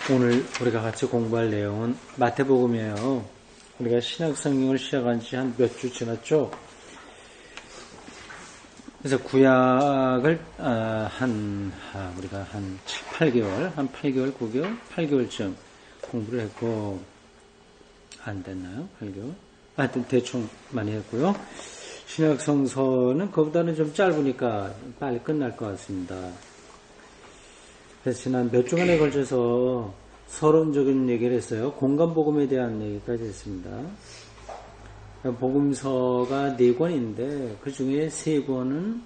오늘 우리가 같이 공부할 내용은 마태복음이에요. 우리가 신약성경을 시작한 지 한 몇 주 지났죠. 그래서 구약을 우리가 한 8개월, 9개월, 8개월쯤 공부를 했고, 안 됐나요? 8개월? 하여튼 대충 많이 했고요. 신약성서는 그보다는 좀 짧으니까 빨리 끝날 것 같습니다. 그래서 지난 몇 주간에 걸쳐서 서론적인 얘기를 했어요. 공간복음에 대한 얘기까지 했습니다. 복음서가 4권인데 그 중에 3권은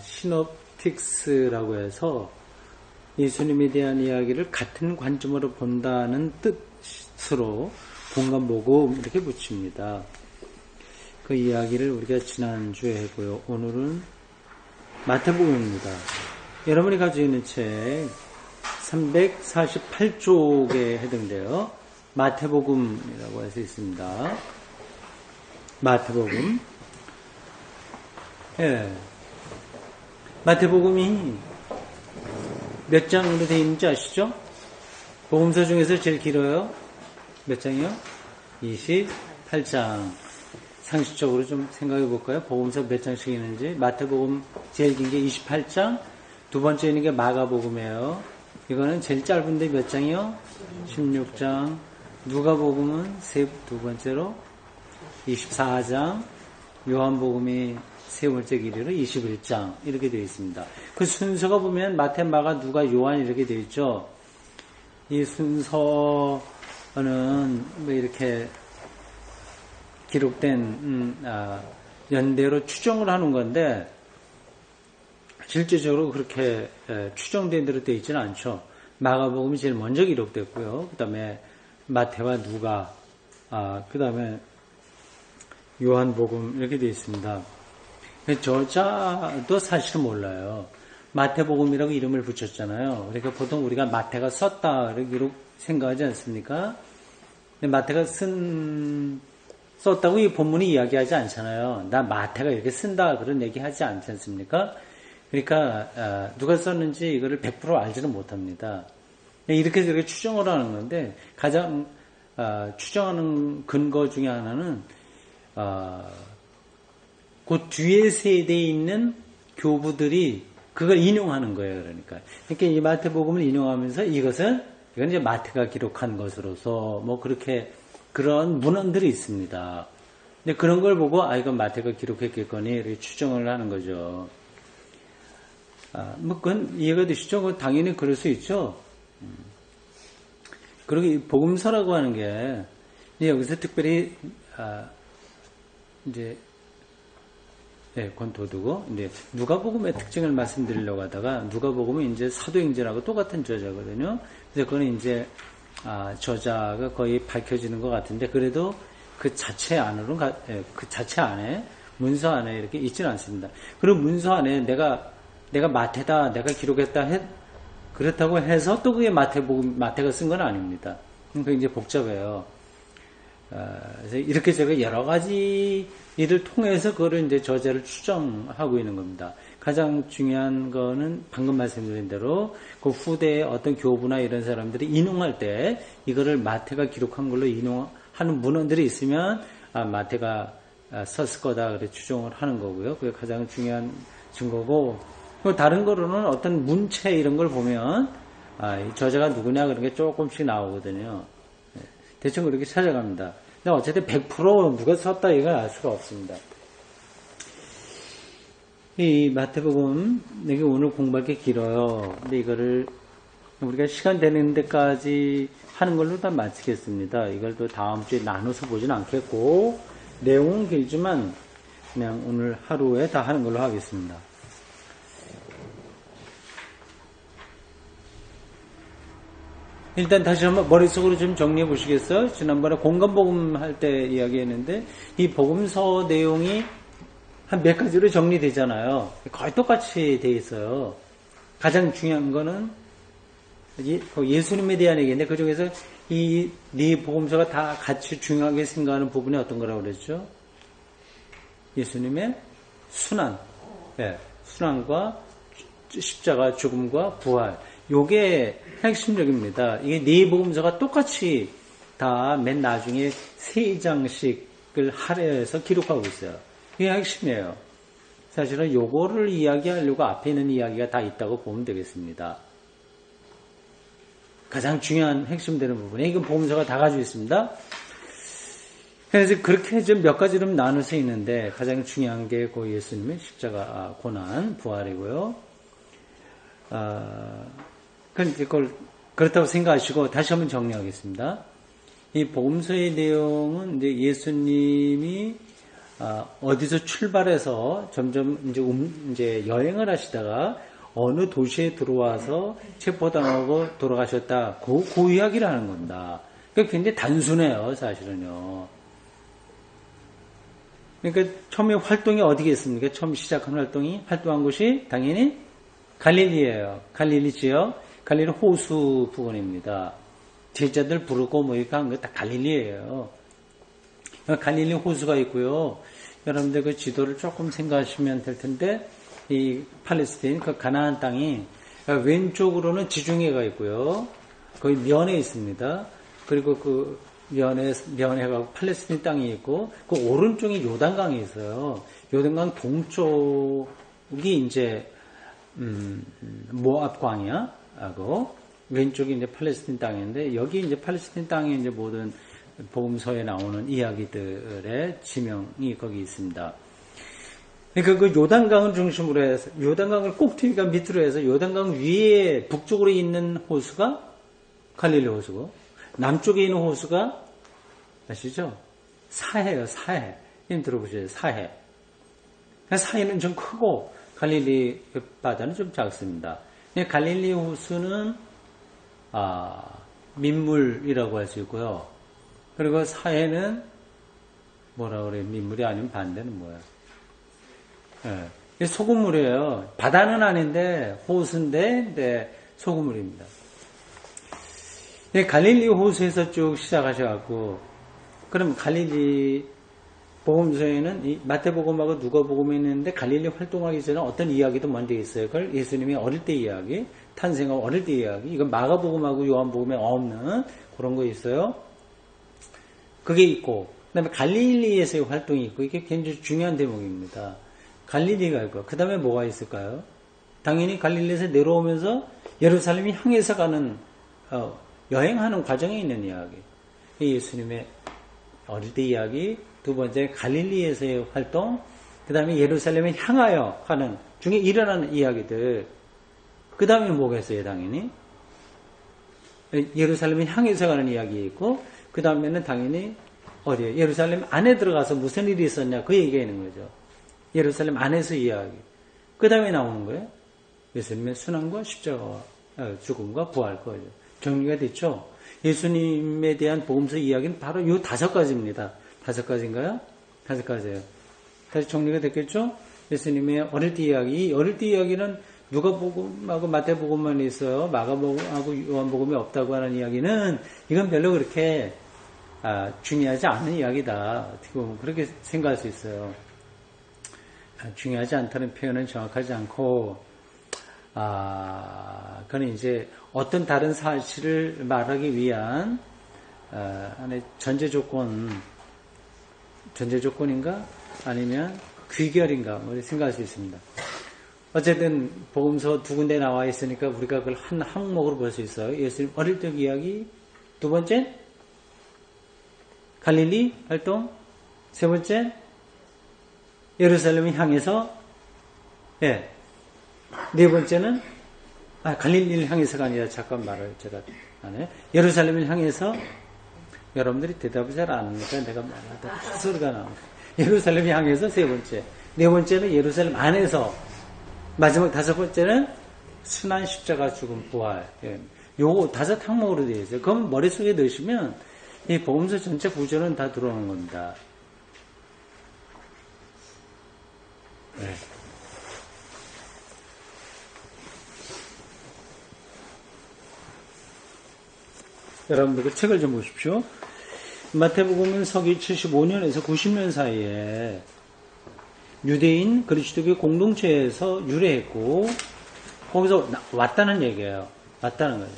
시놉틱스라고 해서 예수님에 대한 이야기를 같은 관점으로 본다는 뜻으로 공간복음 이렇게 붙입니다. 그 이야기를 우리가 지난주에 했고요. 오늘은 마태복음입니다. 여러분이 가지고 있는 책 348쪽에 해당돼요. 마태복음이라고 해서 있습니다. 마태복음. 예. 마태복음이 몇 장으로 되어 있는지 아시죠? 복음서 중에서 제일 길어요. 몇 장이요? 28장. 상식적으로 좀 생각해 볼까요? 복음서 몇 장씩 있는지. 마태복음 제일 긴 게 28장. 두 번째 있는 게 마가복음이에요. 이거는 제일 짧은데 몇 장이요? 16장. 누가복음은 두 번째로 24장. 요한복음이 세 번째 길이로 21장. 이렇게 되어 있습니다. 그 순서가 보면 마태, 마가, 누가, 요한 이렇게 되어 있죠. 이 순서는 뭐 이렇게 기록된 연대로 추정을 하는 건데 실제적으로 그렇게 추정된 대로 되어 있지는 않죠. 마가복음이 제일 먼저 기록됐고요. 그 다음에 마태와 누가, 그 다음에 요한복음 이렇게 되어 있습니다. 저자도 사실은 몰라요. 마태복음이라고 이름을 붙였잖아요. 그러니까 보통 우리가 마태가 썼다 이렇게 생각하지 않습니까? 근데 마태가 썼다고 이 본문이 이야기하지 않잖아요. 나 마태가 이렇게 쓴다 그런 얘기 하지 않지 않습니까? 그러니까 누가 썼는지 이거를 100% 알지는 못합니다. 이렇게 저렇게 추정을 하는 건데 가장 추정하는 근거 중에 하나는 그 뒤에 세대에 있는 교부들이 그걸 인용하는 거예요. 그러니까 이 마태복음을 인용하면서 이건 이제 마태가 기록한 것으로서 뭐 그렇게 그런 문헌들이 있습니다. 근데 그런 걸 보고 이건 마태가 기록했겠거니 이렇게 추정을 하는 거죠. 뭐 그건 이해가 되시죠? 그건 당연히 그럴 수 있죠. 그리고 이 복음서라고 하는 게 여기서 특별히 이제 권도두고 이제 누가복음의 특징을 말씀드리려고 하다가 누가복음은 이제 사도행전하고 똑같은 저자거든요. 그래서 그건 이제 저자가 거의 밝혀지는 것 같은데 그래도 그 자체 안에 문서 안에 이렇게 있지는 않습니다. 그리고 문서 안에 내가 마태다, 내가 기록했다 그렇다고 해서 또 그게 마태가 쓴 건 아닙니다. 굉장히 복잡해요. 그래서 이렇게 제가 여러 가지 일을 통해서 그거를 이제 저자를 추정하고 있는 겁니다. 가장 중요한 거는 방금 말씀드린 대로 그 후대에 어떤 교부나 이런 사람들이 인용할 때 이거를 마태가 기록한 걸로 인용하는 문헌들이 있으면 마태가 썼을 거다 그래 추정을 하는 거고요. 그게 가장 중요한 증거고 다른 거로는 어떤 문체 이런 걸 보면 이 저자가 누구냐 그런 게 조금씩 나오거든요. 대충 그렇게 찾아갑니다. 근데 어쨌든 100% 누가 썼다 이걸 알 수가 없습니다. 이 마태복음 이게 오늘 공부할 게 길어요. 근데 이거를 우리가 시간 되는 데까지 하는 걸로 다 마치겠습니다. 이걸 또 다음 주에 나눠서 보진 않겠고 내용은 길지만 그냥 오늘 하루에 다 하는 걸로 하겠습니다. 일단 다시 한번 머릿속으로 좀 정리해 보시겠어요? 지난번에 공간복음 할 때 이야기했는데 이 복음서 내용이 한 몇 가지로 정리되잖아요. 거의 똑같이 돼 있어요. 가장 중요한 거는 예수님에 대한 얘기인데 그중에서 이 네 복음서가 다 같이 중요하게 생각하는 부분이 어떤 거라고 그랬죠? 예수님의 순환. 순환과 십자가 죽음과 부활. 요게 핵심적입니다. 이게 네 복음서가 똑같이 다 맨 나중에 3장씩을 할애해서 기록하고 있어요. 이게 핵심이에요. 사실은 요거를 이야기하려고 앞에 있는 이야기가 다 있다고 보면 되겠습니다. 가장 중요한 핵심되는 부분에 이건 복음서가 다 가지고 있습니다. 그래서 그렇게 좀 몇 가지로 나눌 수 있는데 가장 중요한 게 그 예수님의 십자가 고난 부활이고요. 그걸 그렇다고 생각하시고 다시 한번 정리하겠습니다. 이 복음서의 내용은 이제 예수님이 어디서 출발해서 점점 이제 여행을 하시다가 어느 도시에 들어와서 체포당하고 돌아가셨다. 그 이야기를 하는 겁니다. 그러니까 굉장히 단순해요, 사실은요. 그러니까 처음에 활동이 어디겠습니까? 처음 시작한 활동한 곳이 당연히 갈릴리예요. 갈릴리 지역, 갈릴리 호수 부근입니다. 제자들 부르고 뭐 이렇게 한 거 다 갈릴리예요. 갈릴리 호수가 있고요. 여러분들 그 지도를 조금 생각하시면 될 텐데, 이 팔레스타인, 그 가나안 땅이 왼쪽으로는 지중해가 있고요. 거기 면에 있습니다. 그리고 그 면해가 팔레스타인 땅이 있고, 그 오른쪽이 요단강이 있어요. 요단강 동쪽이 이제 모압광이야 하고 왼쪽이 이제 팔레스타인 땅인데 여기 이제 팔레스타인 땅에 이제 모든 복음서에 나오는 이야기들의 지명이 거기 있습니다. 그러니까 그 요단강을 중심으로 해서 요단강을 꼭대기가 밑으로 해서 요단강 위에 북쪽으로 있는 호수가 갈릴리 호수고 남쪽에 있는 호수가 아시죠? 사해예요. 사해. 이름 들어보셔요. 사해. 사해는 좀 크고 갈릴리 바다는 좀 작습니다. 갈릴리 호수는 민물이라고 할 수 있고요. 그리고 사해는 뭐라 그래요? 민물이 아니면 반대는 뭐야? 예. 소금물이에요. 바다는 아닌데 호수인데 소금물입니다. 갈릴리 호수에서 쭉 시작하셔갖고 그럼 갈릴리 복음서에는 이 마태복음하고 누가복음에 있는데 갈릴리 활동하기 전에 어떤 이야기도 먼저 있어요. 그걸 예수님이 어릴 때 이야기, 탄생하고 어릴 때 이야기. 이건 마가복음하고 요한복음에 없는 그런 거 있어요. 그게 있고, 그다음에 갈릴리에서의 활동이 있고 이게 굉장히 중요한 대목입니다. 갈릴리가 있고, 그 다음에 뭐가 있을까요? 당연히 갈릴리에서 내려오면서 예루살렘이 향해서 가는 여행하는 과정에 있는 이야기. 예수님의 어릴 때 이야기. 두 번째 갈릴리에서의 활동, 그 다음에 예루살렘을 향하여 하는 중에 일어나는 이야기들. 그 다음에 뭐가 있어요? 당연히 예루살렘을 향해서 가는 이야기 있고 그 다음에는 당연히 어디에 예루살렘 안에 들어가서 무슨 일이 있었냐 그 얘기가 있는 거죠. 예루살렘 안에서 이야기. 그 다음에 나오는 거예요. 예수님의 순환과 십자가와 죽음과 부활 거죠. 정리가 됐죠? 예수님에 대한 복음서 이야기는 바로 이 5가지입니다. 5가지인가요? 5가지예요. 다시 정리가 됐겠죠? 예수님의 어릴 때 이야기. 어릴 때 이야기는 누가복음하고 마태복음만 있어요. 마가복음하고 요한복음이 없다고 하는 이야기는 이건 별로 그렇게 중요하지 않은 이야기다. 어떻게 보면 그렇게 생각할 수 있어요. 중요하지 않다는 표현은 정확하지 않고 그건 이제 어떤 다른 사실을 말하기 위한 전제 조건인가? 아니면 귀결인가? 뭐 생각할 수 있습니다. 어쨌든 복음서 2군데 나와 있으니까 우리가 그걸 한 항목으로 볼 수 있어요. 예수님 어릴 적 이야기. 두 번째 갈릴리 활동. 세 번째 예루살렘을 향해서 네 번째는 갈릴리를 향해서가 아니라 잠깐 말을 제가 안 해요. 예루살렘을 향해서 여러분들이 대답을 잘 안 하니까 내가 말하다 소리가 나옵니다. 예루살렘을 향해서 세 번째. 네 번째는 예루살렘 안에서. 마지막 5번째는 순환 십자가 죽음 부활. 요거 5 항목으로 되어 있어요. 그럼 머릿속에 넣으시면 이 복음서 전체 구조는 다 들어오는 겁니다. 네. 여러분들 그 책을 좀 보십시오. 마태복음은 서기 75년에서 90년 사이에 유대인 그리스도교 공동체에서 유래했고 거기서 왔다는 얘기예요. 맞다는 거죠.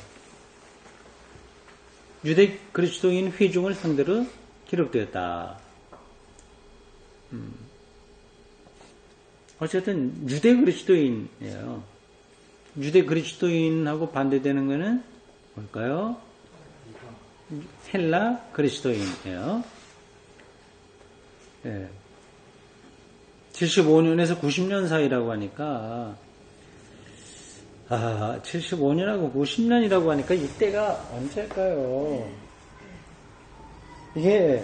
유대 그리스도인 회중을 상대로 기록되었다. 어쨌든 유대 그리스도인이에요. 유대 그리스도인하고 반대되는 것은 뭘까요? 헬라 그리스도인이에요. 예. 75년에서 90년 사이라고 하니까 75년하고 90년이라고 하니까 이때가 언제일까요? 이게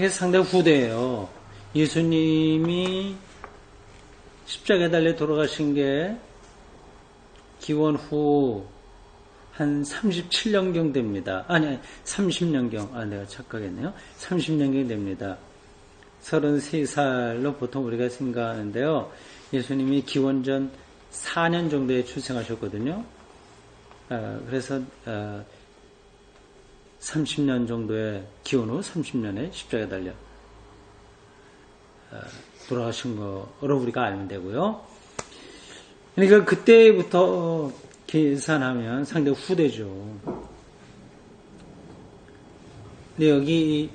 상당히 후대예요. 예수님이 십자가에 달려 돌아가신 게 기원 후 한 37년경 됩니다. 아니 30년경. 내가 착각했네요. 30년경 됩니다. 33살로 보통 우리가 생각하는데요. 예수님이 기원전 4년 정도에 출생하셨거든요. 그래서 30년 정도의 기원 후 30년에 십자가에 달려 돌아가신 거로 우리가 알면 되고요. 그러니까 그때부터 계산하면 상당히 후대죠. 근데 여기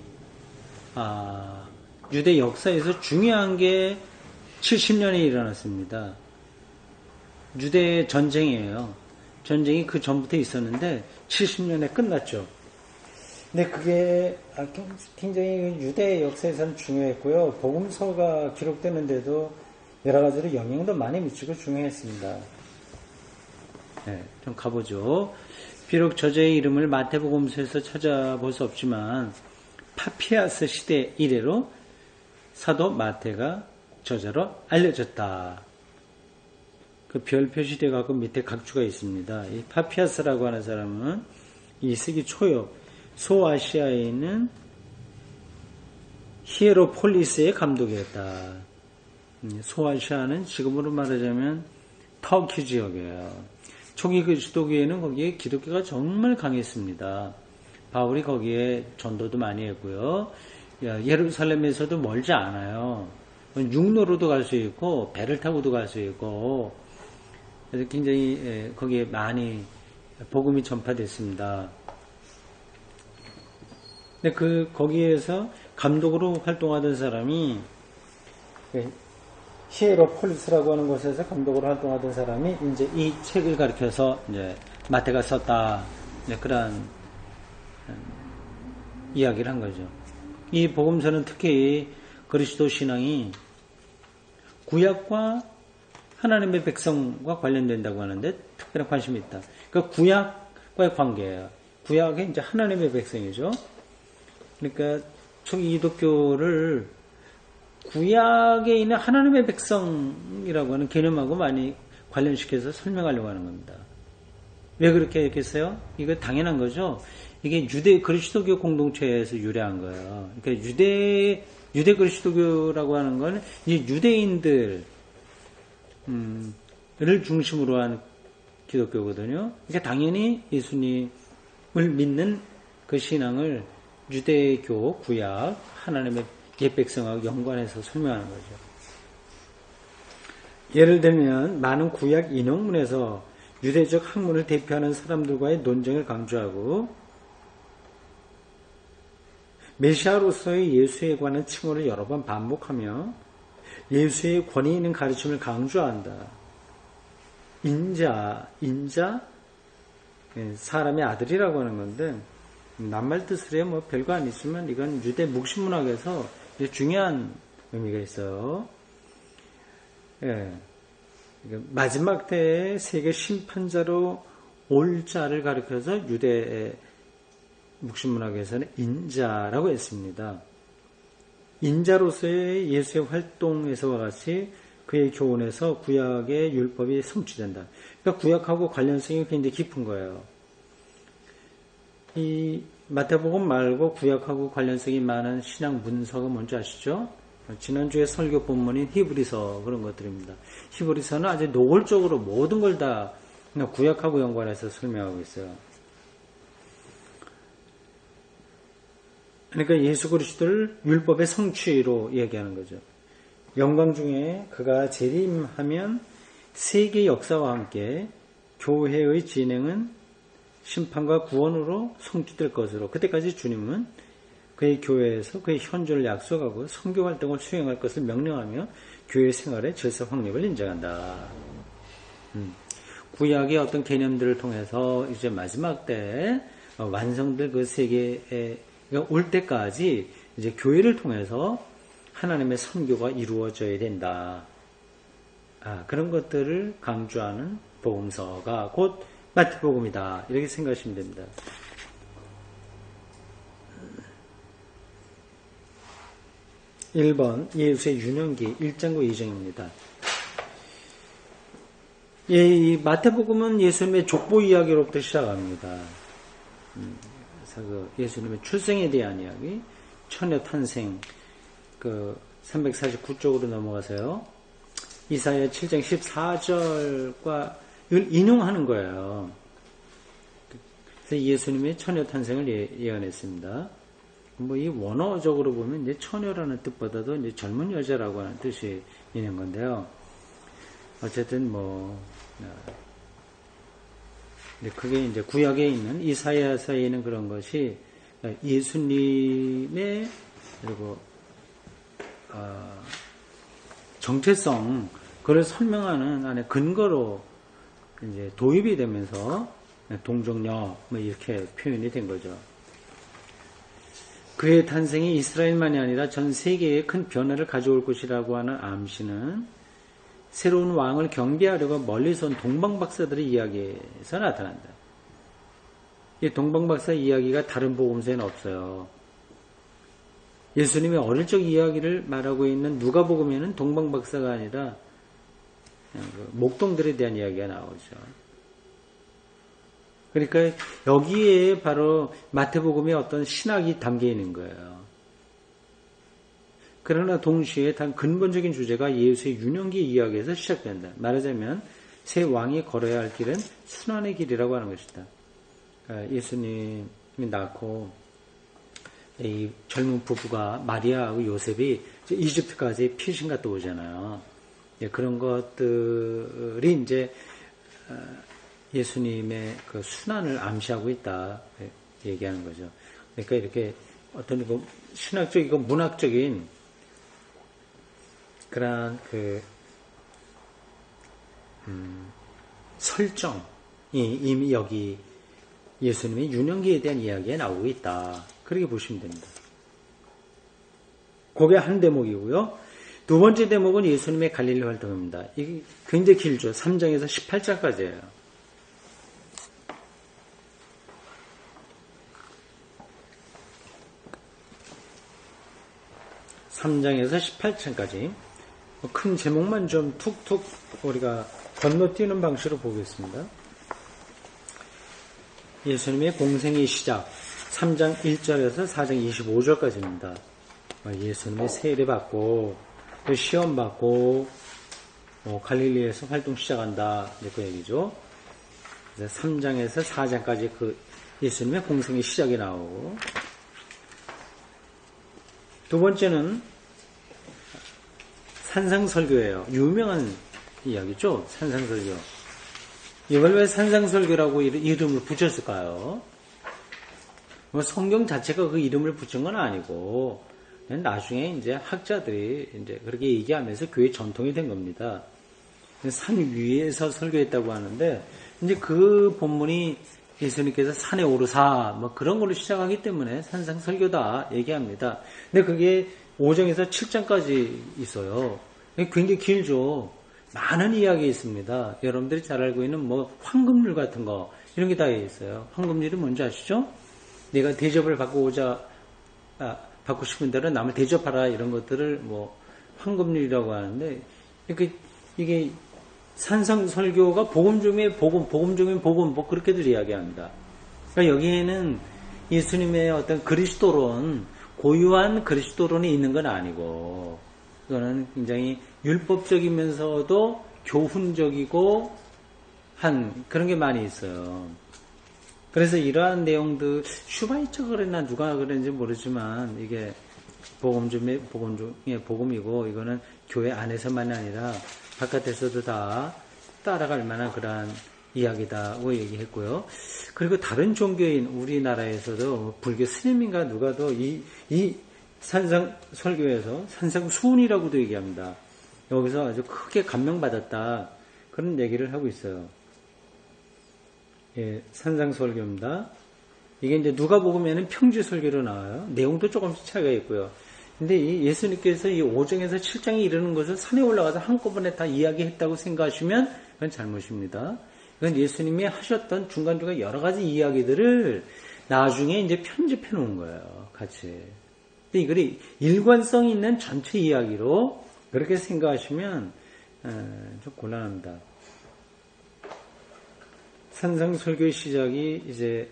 유대 역사에서 중요한 게 70년에 일어났습니다. 유대 전쟁이에요. 전쟁이 그 전부터 있었는데 70년에 끝났죠. 근데 그게 굉장히 유대 역사에서는 중요했고요. 복음서가 기록되는데도 여러 가지로 영향도 많이 미치고 중요했습니다. 네, 좀 가보죠. 비록 저자의 이름을 마태복음서에서 찾아볼 수 없지만 파피아스 시대 이래로 사도 마태가 저자로 알려졌다. 그 별 표시되어 갖고 밑에 각주가 있습니다. 이 파피아스라고 하는 사람은 2세기 초요. 소아시아에 있는 히에로폴리스의 감독이었다. 소아시아는 지금으로 말하자면 터키 지역이에요. 초기 그리스도교회는 거기에 기독교가 정말 강했습니다. 바울이 거기에 전도도 많이 했고요. 예루살렘에서도 멀지 않아요. 육로로도 갈 수 있고 배를 타고도 갈 수 있고 그래서 굉장히 거기에 많이 복음이 전파됐습니다. 근데 거기에서 감독으로 활동하던 사람이 히에로폴리스라고 하는 곳에서 감독으로 활동하던 사람이 이제 이 책을 가리켜서 이제 마태가 썼다. 이제 그런 이야기를 한 거죠. 이 복음서는 특히 그리스도 신앙이 구약과 하나님의 백성과 관련된다고 하는데 특별한 관심이 있다. 그러니까 구약과의 관계예요. 구약이 이제 하나님의 백성이죠. 그러니까 초기 기독교를 구약에 있는 하나님의 백성이라고 하는 개념하고 많이 관련시켜서 설명하려고 하는 겁니다. 왜 그렇게 했겠어요? 이거 당연한 거죠. 이게 유대 그리스도교 공동체에서 유래한 거예요. 그러니까 유대 그리스도교라고 하는 건 이제 유대인들 를 중심으로 한 기독교거든요. 그러니까 당연히 예수님을 믿는 그 신앙을 유대교, 구약, 하나님의 옛 백성하고 연관해서 설명하는 거죠. 예를 들면 많은 구약 인용문에서 유대적 학문을 대표하는 사람들과의 논쟁을 강조하고 메시아로서의 예수에 관한 칭호를 여러 번 반복하며 예수의 권위 있는 가르침을 강조한다. 인자, 사람의 아들이라고 하는 건데 낱말 뜻으로 뭐 별거 아니지만 이건 유대 묵시문학에서 중요한 의미가 있어요. 예. 마지막 때의 세계 심판자로 올 자를 가리켜서 유대 묵시문학에서는 인자라고 했습니다. 인자로서의 예수의 활동에서와 같이 그의 교훈에서 구약의 율법이 성취된다. 그러니까 구약하고 관련성이 굉장히 깊은 거예요. 이 마태복음 말고 구약하고 관련성이 많은 신약 문서가 뭔지 아시죠? 지난주에 설교 본문인 히브리서 그런 것들입니다. 히브리서는 아주 노골적으로 모든 걸 다 구약하고 연관해서 설명하고 있어요. 그러니까 예수 그리스도를 율법의 성취로 얘기하는 거죠. 영광 중에 그가 재림하면 세계 역사와 함께 교회의 진행은 심판과 구원으로 성취될 것으로 그때까지 주님은 그의 교회에서 그의 현존을 약속하고 선교 활동을 수행할 것을 명령하며 교회 생활의 질서 확립을 인정한다. 구약의 어떤 개념들을 통해서 이제 마지막 때 완성될 그 세계에 올 때까지 이제 교회를 통해서 하나님의 선교가 이루어져야 된다. 그런 것들을 강조하는 복음서가 곧 마태복음이다. 이렇게 생각하시면 됩니다. (1번) 예수의 유년기 1장과 2장입니다. 이 마태복음은 예수님의 족보 이야기로부터 시작합니다. 그래서 그 예수님의 출생에 대한 이야기, 처녀 탄생, 349쪽으로 넘어가세요. 이사야 7장 14절과 이걸 인용하는 거예요. 그래서 예수님의 처녀 탄생을 예언했습니다. 이 원어적으로 보면 이제 처녀라는 뜻보다도 이제 젊은 여자라고 하는 뜻이 있는 건데요. 어쨌든 그게 이제 구약에 있는 이사야서에 있는 그런 것이 예수님의 그리고 정체성 그걸 설명하는 안에 근거로 이제 도입이 되면서 동정녀 이렇게 표현이 된 거죠. 그의 탄생이 이스라엘만이 아니라 전 세계에 큰 변화를 가져올 것이라고 하는 암시는 새로운 왕을 경배하려고 멀리서 온 동방박사들의 이야기에서 나타난다. 이 동방박사 이야기가 다른 복음서에는 없어요. 예수님의 어릴 적 이야기를 말하고 있는 누가복음에는 동방박사가 아니라 목동들에 대한 이야기가 나오죠. 그러니까 여기에 바로 마태복음의 어떤 신학이 담겨 있는 거예요. 그러나 동시에 단 근본적인 주제가 예수의 유년기 이야기에서 시작된다. 말하자면 새 왕이 걸어야 할 길은 순환의 길이라고 하는 것이다. 예수님이 낳고 이 젊은 부부가 마리아하고 요셉이 이집트까지 피신 갔다 오잖아요. 그런 것들이 이제 예수님의 그 순환을 암시하고 있다 얘기하는 거죠. 그러니까 이렇게 어떤 신학적이고 문학적인 그러한 설정이 이미 여기 예수님의 유년기에 대한 이야기에 나오고 있다. 그렇게 보시면 됩니다. 그게 한 대목이고요. 두 번째 대목은 예수님의 갈릴리 활동입니다. 이게 굉장히 길죠. 3장에서 18장까지예요. 3장에서 18장까지 큰 제목만 좀 툭툭 우리가 건너뛰는 방식으로 보겠습니다. 예수님의 공생의 시작 3장 1절에서 4장 25절까지입니다. 예수님의 세례받고 시험받고 갈릴리에서 활동 시작한다 그 얘기죠. 3장에서 4장까지 그 예수님의 공생의 시작이 나오고, 두 번째는 산상설교예요. 유명한 이야기죠. 산상설교. 이걸 왜 산상설교라고 이름을 붙였을까요? 성경 자체가 그 이름을 붙인 건 아니고 나중에 이제 학자들이 이제 그렇게 얘기하면서 교회 전통이 된 겁니다. 산 위에서 설교했다고 하는데 이제 그 본문이 예수님께서 산에 오르사 그런 걸로 시작하기 때문에 산상설교다 얘기합니다. 근데 그게 5장에서 7장까지 있어요. 굉장히 길죠. 많은 이야기 있습니다. 여러분들이 잘 알고 있는 황금률 같은 거 이런 게 다 있어요. 황금률이 뭔지 아시죠? 내가 대접을 받고 받고 싶은 대로 남을 대접하라 이런 것들을 황금률이라고 하는데 이게 산상설교가 복음 중에 복음 중에 복음 그렇게들 이야기합니다. 그러니까 여기에는 예수님의 어떤 그리스도론 고유한 그리스도론이 있는 건 아니고 이거는 굉장히 율법적이면서도 교훈적이고 한 그런 게 많이 있어요. 그래서 이러한 내용들 슈바이처가 그랬나 누가 그랬는지 모르지만 이게 복음 중에 복음이고 이거는 교회 안에서만 아니라 바깥에서도 다 따라갈 만한 그러한 이야기다고 얘기했고요. 그리고 다른 종교인 우리나라에서도 불교 스님인가 누가도 이 산상 설교에서 산상수훈이라고도 얘기합니다. 여기서 아주 크게 감명받았다. 그런 얘기를 하고 있어요. 예, 산상설교입니다. 이게 이제 누가복음에는 평지설교로 나와요. 내용도 조금씩 차이가 있고요. 근데 이 예수님께서 이 5장에서 7장에 이르는 것을 산에 올라가서 한꺼번에 다 이야기했다고 생각하시면 그건 잘못입니다. 이건 예수님이 하셨던 중간중간 여러 가지 이야기들을 나중에 이제 편집해 놓은 거예요. 같이. 근데 이걸 일관성 있는 전체 이야기로 그렇게 생각하시면 좀 곤란합니다. 산상설교의 시작이 이제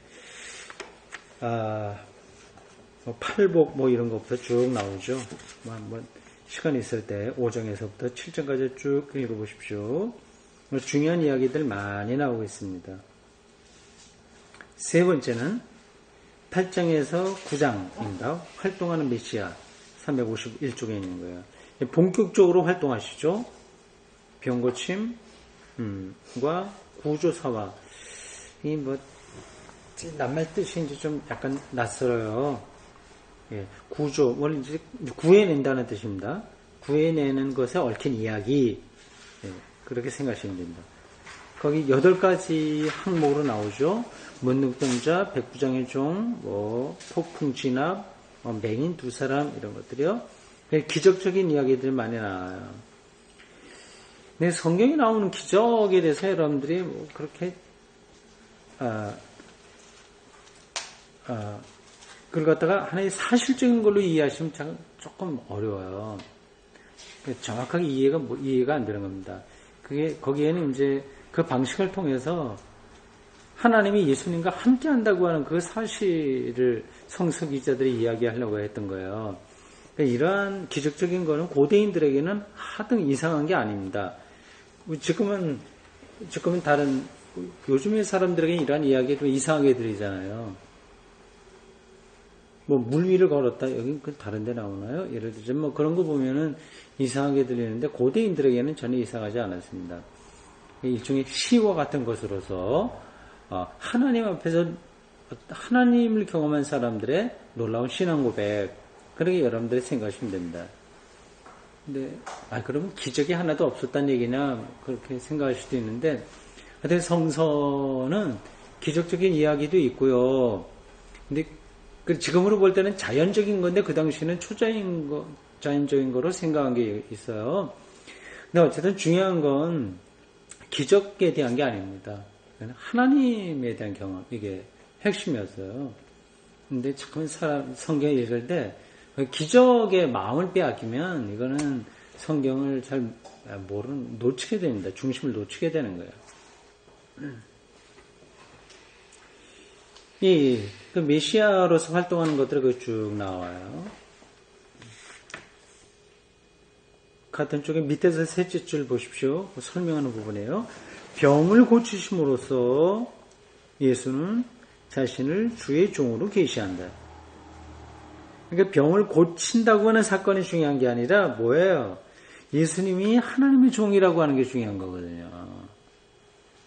팔복 이런 것부터 쭉 나오죠. 한번 시간 있을 때 5장에서부터 7장까지 쭉 읽어보십시오. 중요한 이야기들 많이 나오고 있습니다. 세 번째는 8장에서 9장입니다. 활동하는 메시아 351쪽에 있는 거예요. 본격적으로 활동하시죠. 병고침과 구조사화. 이 낱말 뜻이 이제 좀 약간 낯설어요. 예, 구조, 원래 이제 구해낸다는 뜻입니다. 구해내는 것에 얽힌 이야기. 예, 그렇게 생각하시면 됩니다. 거기 8가지 항목으로 나오죠. 문둥동자, 백부장의 종, 폭풍 진압, 맹인 2사람, 이런 것들이요. 기적적인 이야기들이 많이 나와요. 근데 성경에 나오는 기적에 대해서 여러분들이 그렇게, 그걸 갖다가 하나의 사실적인 걸로 이해하시면 조금 어려워요. 정확하게 이해가 안 되는 겁니다. 거기에는 이제 그 방식을 통해서 하나님이 예수님과 함께 한다고 하는 그 사실을 성서 기자들이 이야기하려고 했던 거예요. 그러니까 이러한 기적적인 거는 고대인들에게는 하등 이상한 게 아닙니다. 지금은 다른, 요즘의 사람들에게 이러한 이야기도 이상하게 들리잖아요. 물 위를 걸었다. 여긴 다른 데 나오나요? 예를 들자면 그런 거 보면은 이상하게 들리는데 고대인들에게는 전혀 이상하지 않았습니다. 일종의 시와 같은 것으로서 하나님 앞에서 하나님을 경험한 사람들의 놀라운 신앙 고백, 그렇게 여러분들이 생각하시면 됩니다. 근데 그러면 기적이 하나도 없었다는 얘기냐 그렇게 생각할 수도 있는데, 하여튼 성서는 기적적인 이야기도 있고요. 근데 지금으로 볼 때는 자연적인 건데 그 당시에는 자연적인 거로 생각한 게 있어요. 근데 어쨌든 중요한 건 기적에 대한 게 아닙니다. 하나님에 대한 경험, 이게 핵심이었어요. 근데 자꾸 성경 읽을 때 기적의 마음을 빼앗기면 이거는 성경을 잘 놓치게 됩니다. 중심을 놓치게 되는 거예요. 그 메시아로서 활동하는 것들이 쭉 나와요. 같은 쪽에 밑에서 셋째 줄 보십시오. 설명하는 부분이에요. 병을 고치심으로써 예수는 자신을 주의 종으로 계시한다. 그러니까 병을 고친다고 하는 사건이 중요한 게 아니라 뭐예요? 예수님이 하나님의 종이라고 하는 게 중요한 거거든요.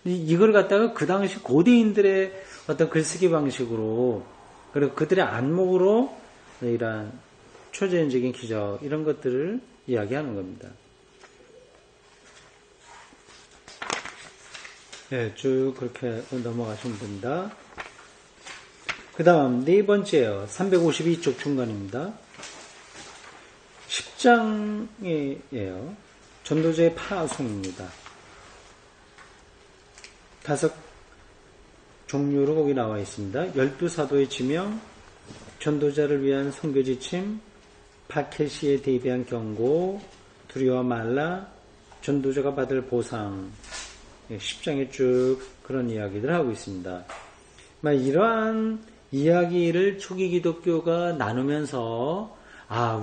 이걸 갖다가 그 당시 고대인들의 어떤 글쓰기 방식으로, 그리고 그들의 안목으로 이러한 초자연적인 기적, 이런 것들을 이야기하는 겁니다. 네, 쭉 그렇게 넘어가시면 됩니다. 그 다음, 네 번째요. 352쪽 중간입니다. 10장이에요. 전도자의 파송입니다. 5 종류로 거기 나와 있습니다. 12사도의 지명, 전도자를 위한 선교 지침, 박해시에 대비한 경고, 두려워 말라, 전도자가 받을 보상, 10장에 쭉 그런 이야기들 하고 있습니다. 이러한 이야기를 초기 기독교가 나누면서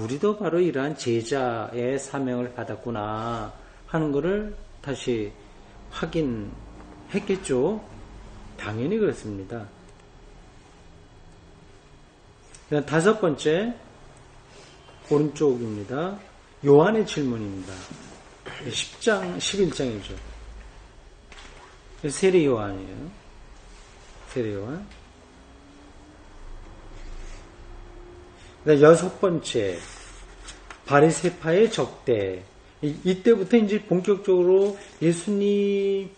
우리도 바로 이러한 제자의 사명을 받았구나 하는 것을 다시 확인했겠죠. 당연히 그렇습니다. 5번째 오른쪽입니다. 요한의 질문입니다. 10장, 11장이죠. 세례 요한이에요. 세례 요한. 여섯 번째, 바리새파의 적대. 이때부터 이제 본격적으로 예수님이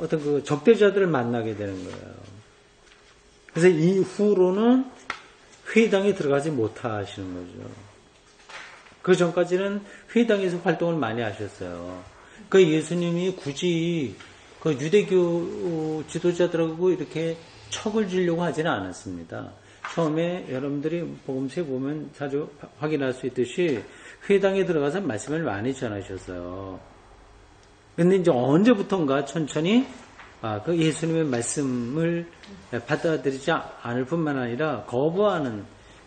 어떤 그 적대자들을 만나게 되는 거예요. 그래서 이후로는 회당에 들어가지 못하시는 거죠. 그 전까지는 회당에서 활동을 많이 하셨어요. 그 예수님이 굳이 그 유대교 지도자들하고 이렇게 척을 지려고 하지는 않았습니다. 처음에 여러분들이 복음서에 보면 자주 확인할 수 있듯이 회당에 들어가서 말씀을 많이 전하셨어요. 근데 이제 언제부턴가 천천히 그 예수님의 말씀을 받아들이지 않을 뿐만 아니라 거부하는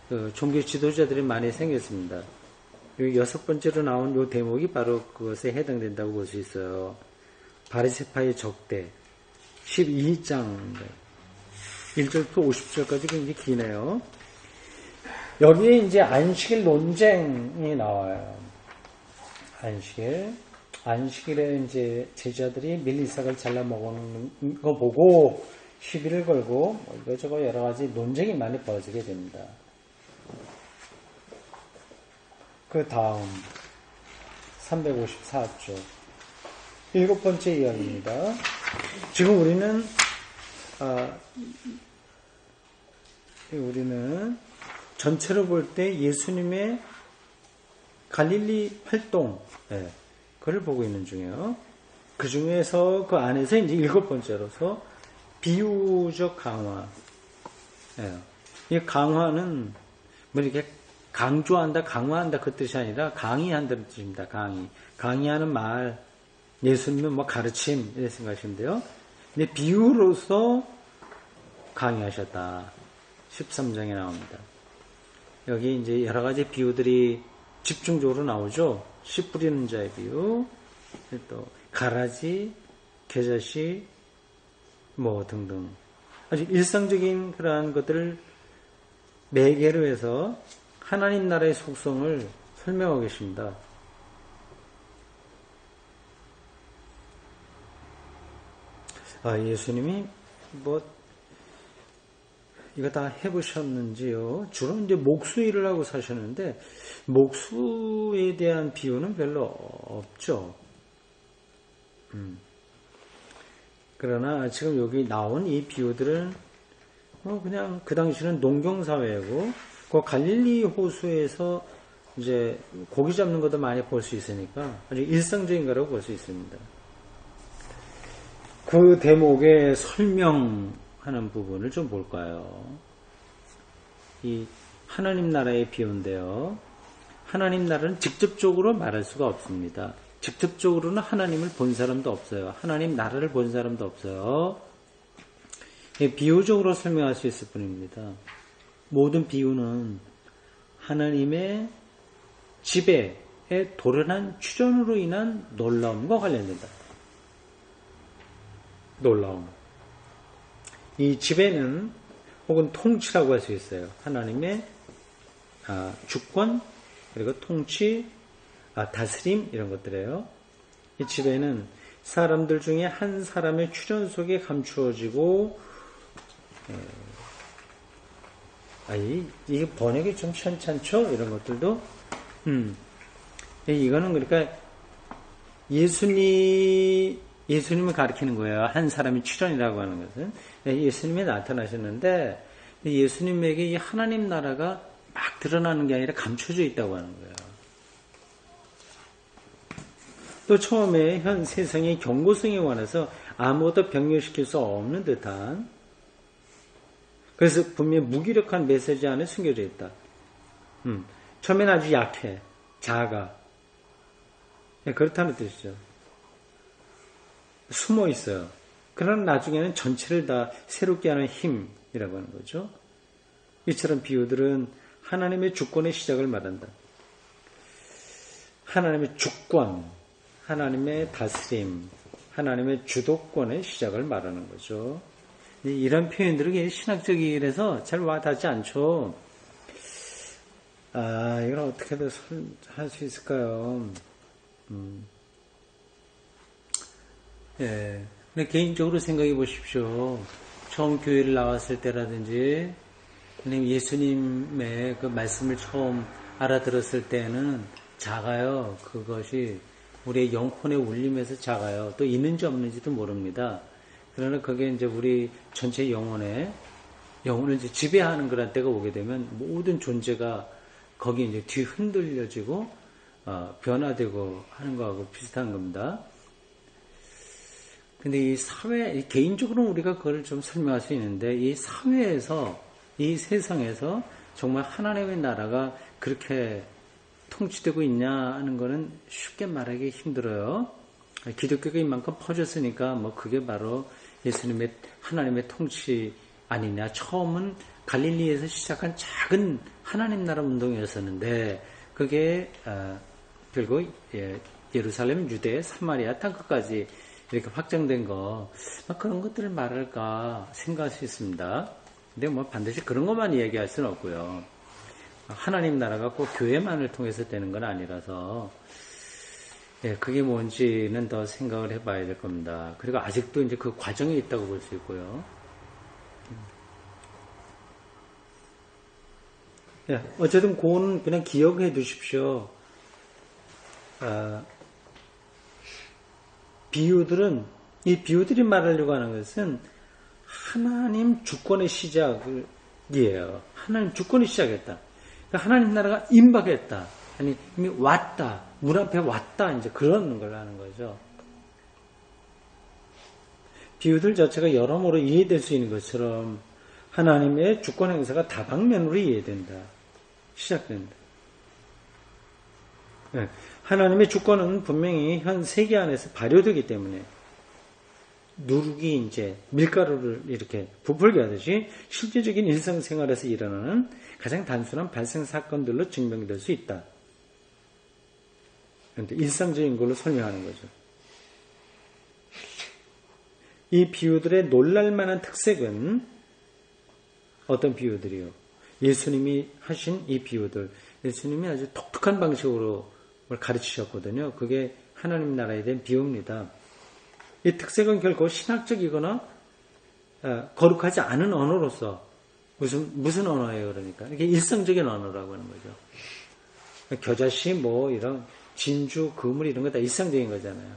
그 종교 지도자들이 많이 생겼습니다. 여기 여섯 번째로 나온 이 대목이 바로 그것에 해당된다고 볼 수 있어요. 바리새파의 적대 12장 1절부터 50절까지 굉장히 기네요. 여기에 이제 안식일 논쟁이 나와요. 안식일에 이제 제자들이 밀리삭을 잘라 먹는 거 보고 시비를 걸고 이거저거 여러 가지 논쟁이 많이 벌어지게 됩니다. 그 다음 354쪽 일곱 번째 이야기입니다. 지금 우리는 전체로 볼 때 예수님의 갈릴리 활동, 그걸 보고 있는 중이에요. 그 중에서 그 안에서 이제 일곱 번째로서 비유적 강화. 이 강화는 뭐 이렇게 강조한다, 강화한다 그 뜻이 아니라 강의한다는 뜻입니다. 강의하는 말, 예수님은 뭐 가르침 이렇게 생각하시는데요. 근데 비유로서 강의하셨다. 13장에 나옵니다. 여기 이제 여러 가지 비유들이 집중적으로 나오죠. 씨 뿌리는 자의 비유, 또 가라지, 겨자씨, 뭐 등등. 아주 일상적인 그러한 것들을 매개로 해서 하나님 나라의 속성을 설명하고 계십니다. 예수님이 이거 다 해보셨는지요? 주로 이제 목수일을 하고 사셨는데, 목수에 대한 비유는 별로 없죠. 그러나 지금 여기 나온 이 비유들은 그냥 그 당시는 농경사회고, 그 갈릴리 호수에서 이제 고기 잡는 것도 많이 볼 수 있으니까 아주 일상적인 거라고 볼 수 있습니다. 그 대목의 설명하는 부분을 좀 볼까요? 이 하나님 나라의 비유인데요. 하나님 나라는 직접적으로 말할 수가 없습니다. 직접적으로는 하나님을 본 사람도 없어요. 하나님 나라를 본 사람도 없어요. 비유적으로 설명할 수 있을 뿐입니다. 모든 비유는 하나님의 지배에 도련한 추전으로 인한 놀라움과 관련된다. 놀라움. 이 지배는 혹은 통치라고 할 수 있어요. 하나님의 주권, 그리고 통치, 다스림 이런 것들이에요. 이 지배는 사람들 중에 한 사람의 추전 속에 감추어지고 이게 번역이 좀 시원찮죠? 이런 것들도 이거는 그러니까 예수님을 가리키는 거예요. 한 사람이 출현이라고 하는 것은. 예수님이 나타나셨는데 예수님에게 이 하나님 나라가 막 드러나는 게 아니라 감춰져 있다고 하는 거예요. 또 처음에 현 세상의 경고성에 관해서 아무것도 변경시킬 수 없는 듯한, 그래서 분명히 무기력한 메시지 안에 숨겨져 있다. 처음에는 아주 약해, 작아. 그렇다는 뜻이죠. 숨어 있어요. 그러나 나중에는 전체를 다 새롭게 하는 힘이라고 하는 거죠. 이처럼 비유들은 하나님의 주권의 시작을 말한다. 하나님의 주권, 하나님의 다스림, 하나님의 주도권의 시작을 말하는 거죠. 이런 표현들은 신학적이라서 잘 와닿지 않죠. 이걸 어떻게 할 수 있을까요? 예. 근데 개인적으로 생각해 보십시오. 처음 교회를 나왔을 때라든지, 아니면 예수님의 그 말씀을 처음 알아들었을 때는 작아요. 그것이 우리의 영혼의 울림에서 작아요. 또 있는지 없는지도 모릅니다. 그러나 그게 이제 우리 전체 영혼을 이제 지배하는 그런 때가 오게 되면 모든 존재가 거기 이제 뒤흔들려지고, 변화되고 하는 거하고 비슷한 겁니다. 근데 이 사회, 개인적으로 우리가 그걸 좀 설명할 수 있는데, 이 사회에서, 이 세상에서 정말 하나님의 나라가 그렇게 통치되고 있냐 하는 거는 쉽게 말하기 힘들어요. 기독교가 이만큼 퍼졌으니까 뭐 그게 바로 예수님의 하나님의 통치 아니냐. 처음은 갈릴리에서 시작한 작은 하나님 나라 운동이었었는데 그게 결국 예루살렘, 유대, 사마리아 땅끝까지 이렇게 확장된 거 그런 것들을 말할까 생각할 수 있습니다. 근데 뭐 반드시 그런 것만 이야기할 수는 없고요. 하나님 나라가 꼭 교회만을 통해서 되는 건 아니라서 그게 뭔지는 더 생각을 해봐야 될 겁니다. 그리고 아직도 이제 그 과정에 있다고 볼 수 있고요. 어쨌든 그건 그냥 기억해 두십시오. 이 비유들이 말하려고 하는 것은 하나님 주권의 시작이에요. 하나님 주권이 시작했다. 그러니까 하나님 나라가 임박했다. 아니, 이미 왔다. 문 앞에 왔다. 이제 그런 걸 하는 거죠. 비유들 자체가 여러모로 이해될 수 있는 것처럼 하나님의 주권 행사가 다방면으로 이해된다. 시작된다. 하나님의 주권은 분명히 현 세계 안에서 발효되기 때문에 누룩이 이제 밀가루를 이렇게 부풀게 하듯이 실제적인 일상생활에서 일어나는 가장 단순한 발생 사건들로 증명될 수 있다. 그런데 일상적인 걸로 설명하는 거죠. 이 비유들의 놀랄만한 특색은 어떤 비유들이요? 예수님이 하신 이 비유들, 예수님이 아주 독특한 방식으로 가르치셨거든요. 그게 하나님 나라에 대한 비유입니다. 이 특색은 결코 신학적이거나 거룩하지 않은 언어로서 무슨 언어예요? 그러니까 이게 일상적인 언어라고 하는 거죠. 겨자씨 뭐 이런 진주, 그물 이런 거 다 일상적인 거잖아요.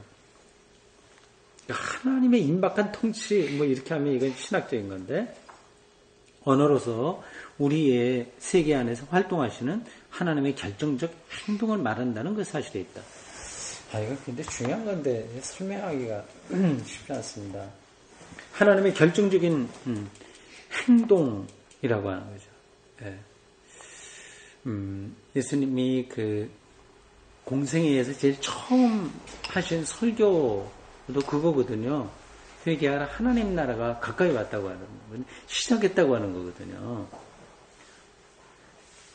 하나님의 임박한 통치 뭐 이렇게 하면 이건 신학적인 건데 언어로서 우리의 세계 안에서 활동하시는 하나님의 결정적 행동을 말한다는 그 사실에 있다. 이거 근데 중요한 건데 설명하기가 쉽지 않습니다. 하나님의 결정적인 행동이라고 하는 거죠. 예수님이 그 공생에 의해서 제일 처음 하신 설교도 그거거든요. 회개하라, 하나님 나라가 가까이 왔다고 하는 건 시작했다고 하는 거거든요.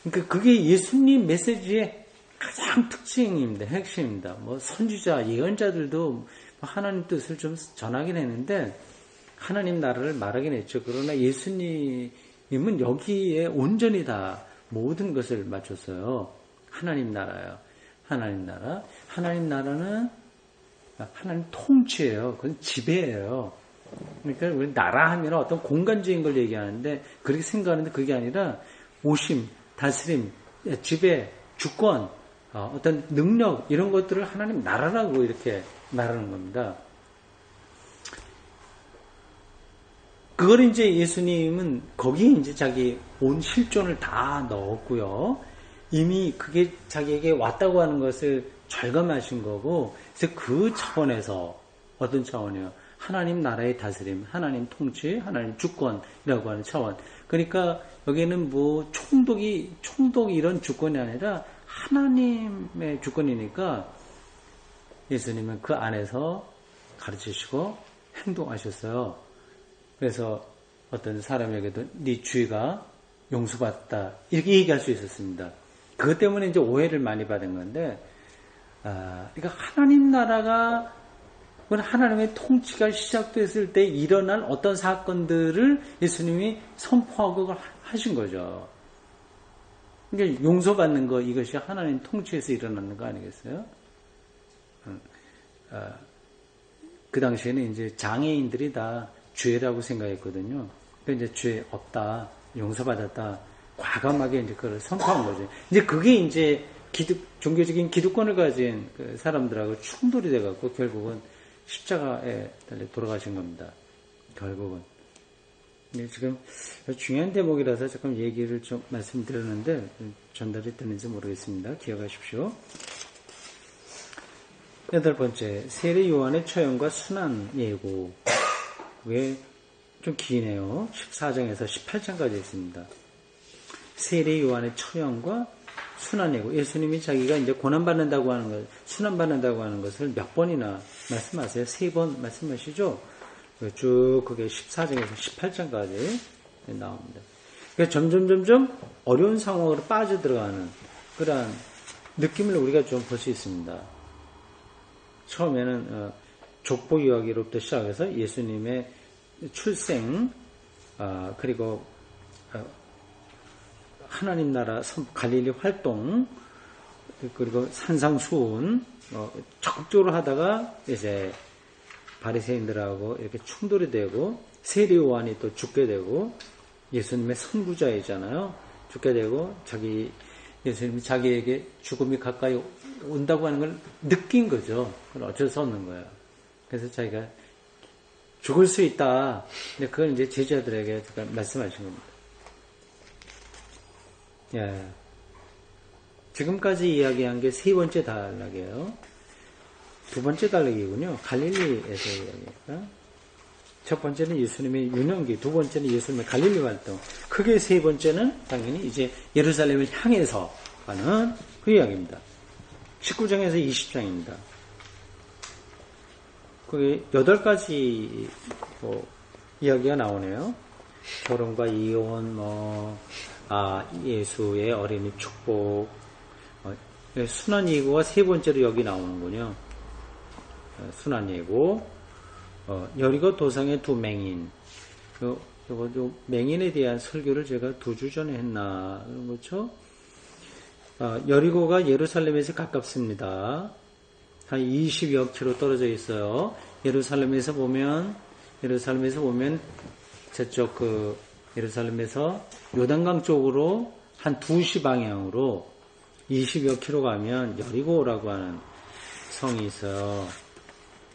그러니까 그게 예수님 메시지의 가장 특징입니다. 핵심입니다. 뭐 선지자, 예언자들도 하나님 뜻을 좀 전하긴 했는데 하나님 나라를 말하긴 했죠. 그러나 예수님은 여기에 온전히 다 모든 것을 맞췄어요. 하나님 나라요. 하나님 나라. 하나님 나라는 하나님 통치예요. 그건 지배예요. 그러니까 우리 나라 하면 어떤 공간적인 걸 얘기하는데 그렇게 생각하는데 그게 아니라 오심, 다스림, 지배, 주권, 어떤 능력 이런 것들을 하나님 나라라고 이렇게 말하는 겁니다. 그걸 이제 예수님은 거기에 이제 자기 온 실존을 다 넣었고요. 이미 그게 자기에게 왔다고 하는 것을 절감하신 거고, 그래서 그 차원에서 어떤 차원이요? 하나님 나라의 다스림, 하나님 통치, 하나님 주권이라고 하는 차원. 그러니까 여기는 뭐 총독 이런 주권이 아니라 하나님의 주권이니까 예수님은 그 안에서 가르치시고 행동하셨어요. 그래서 어떤 사람에게도 네 죄가 용서받다 이렇게 얘기할 수 있었습니다. 그것 때문에 이제 오해를 많이 받은 건데, 그러니까 하나님 나라가 하나님의 통치가 시작됐을 때 일어난 어떤 사건들을 예수님이 선포하고 하신 거죠. 그러니까 용서받는 거 이것이 하나님 통치에서 일어나는 거 아니겠어요? 그 당시에는 이제 장애인들이 다 죄라고 생각했거든요. 이제 죄 없다, 용서받았다, 과감하게 이제 그걸 선포한 거죠. 이제 그게 이제 종교적인 기득권을 가진 그 사람들하고 충돌이 돼갖고 결국은 십자가에 달려 돌아가신 겁니다. 결국은. 근데 지금 중요한 대목이라서 조금 얘기를 좀 말씀드렸는데 전달이 되는지 모르겠습니다. 기억하십시오. 8번째, 세례 요한의 처형과 순환 예고. 왜 좀 기네요. 14장에서 18장까지 있습니다. 세례 요한의 처형과 순환 예고. 예수님이 자기가 이제 고난받는다고 하는 것, 순환받는다고 하는 것을 몇 번이나 말씀하세요? 3번 말씀하시죠? 쭉 그게 14장에서 18장까지 나옵니다. 그러니까 점점 어려운 상황으로 빠져들어가는 그러한 느낌을 우리가 좀 볼 수 있습니다. 처음에는 족보 이야기로부터 시작해서 예수님의 출생, 그리고 하나님 나라 갈릴리 활동, 그리고 산상수훈 적극적으로 하다가 이제 바리새인들하고 이렇게 충돌이 되고 세례 요한이 또 죽게 되고 예수님의 선구자이잖아요. 죽게 되고 예수님이 자기에게 죽음이 가까이 온다고 하는 걸 느낀 거죠. 그건 어쩔 수 없는 거예요. 그래서 자기가 죽을 수 있다. 근데 그걸 이제 제자들에게 말씀하신 겁니다. 예. 지금까지 이야기한 게 3번째 단락이에요. 2번째 단락이군요. 갈릴리에서 이야기했다. 첫 번째는 예수님의 유년기, 2번째는 예수님의 갈릴리 활동. 크게 3번째는 당연히 이제 예루살렘을 향해서 가는 그 이야기입니다. 19장에서 20장입니다. 그게 8가지 이야기가 나오네요. 결혼과 이혼, 예수의 어린이 축복, 순환 예고가 3번째로 여기 나오는군요. 순환 예고, 여리고 도상의 2 맹인. 요 맹인에 대한 설교를 제가 2주 전에 했나, 그렇죠? 여리고가 예루살렘에서 가깝습니다. 한 20여 킬로 떨어져 있어요. 예루살렘에서 보면 저쪽 예루살렘에서 요단강 쪽으로 한 2시 방향으로 20여 킬로 가면 여리고라고 하는 성이 있어요.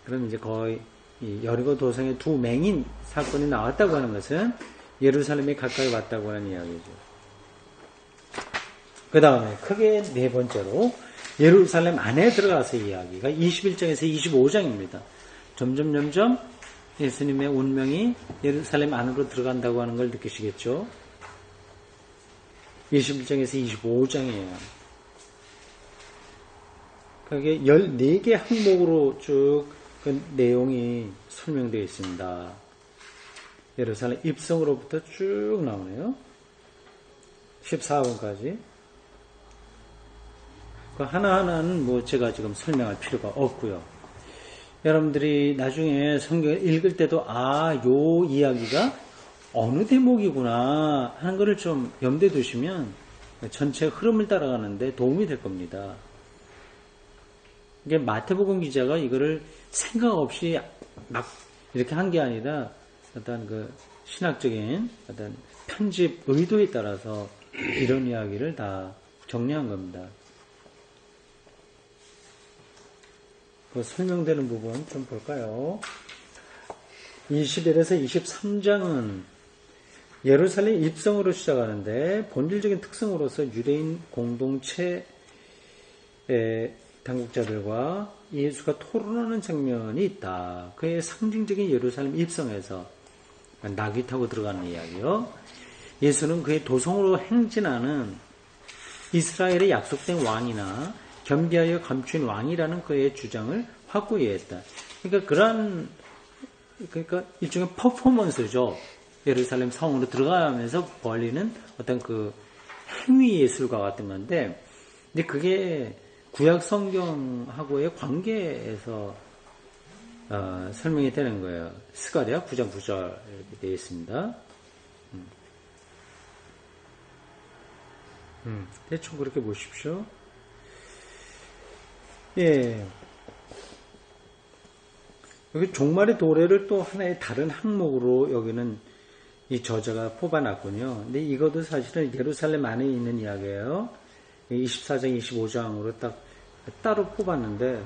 그럼 이제 거의 이 여리고 도성의 2 맹인 사건이 나왔다고 하는 것은 예루살렘에 가까이 왔다고 하는 이야기죠. 그 다음에 크게 4번째로 예루살렘 안에 들어가서 이야기가 21장에서 25장입니다. 점점 예수님의 운명이 예루살렘 안으로 들어간다고 하는 걸 느끼시겠죠? 21장에서 25장이에요. 그게 14개 항목으로 쭉 그 내용이 설명되어 있습니다. 예루살렘 입성으로부터 쭉 나오네요. 14번까지. 그 하나하나는 제가 지금 설명할 필요가 없고요. 여러분들이 나중에 성경을 읽을 때도 요 이야기가 어느 대목이구나 하는 것을 좀 염두에 두시면 전체 흐름을 따라가는데 도움이 될 겁니다. 이게 마태복음 기자가 이거를 생각 없이 막 이렇게 한 게 아니라 어떤 그 신학적인 어떤 편집 의도에 따라서 이런 이야기를 다 정리한 겁니다. 그 설명되는 부분 좀 볼까요? 21에서 23장은 예루살렘 입성으로 시작하는데 본질적인 특성으로서 유대인 공동체의 당국자들과 예수가 토론하는 장면이 있다. 그의 상징적인 예루살렘 입성에서 나귀 타고 들어가는 이야기요. 예수는 그의 도성으로 행진하는 이스라엘의 약속된 왕이나 겸비하여 감춘 왕이라는 그의 주장을 확고히 했다. 그러니까 일종의 퍼포먼스죠. 예루살렘 성으로 들어가면서 벌리는 어떤 그 행위 예술과 같은 건데, 근데 그게 구약 성경하고의 관계에서 설명이 되는 거예요. 스가랴 9장 9절 이렇게 되어 있습니다. 대충 그렇게 보십시오. 예. 여기 종말의 도래를 또 하나의 다른 항목으로 여기는 이 저자가 뽑아놨군요. 근데 이것도 사실은 예루살렘 안에 있는 이야기예요. 24장, 25장으로 따로 뽑았는데,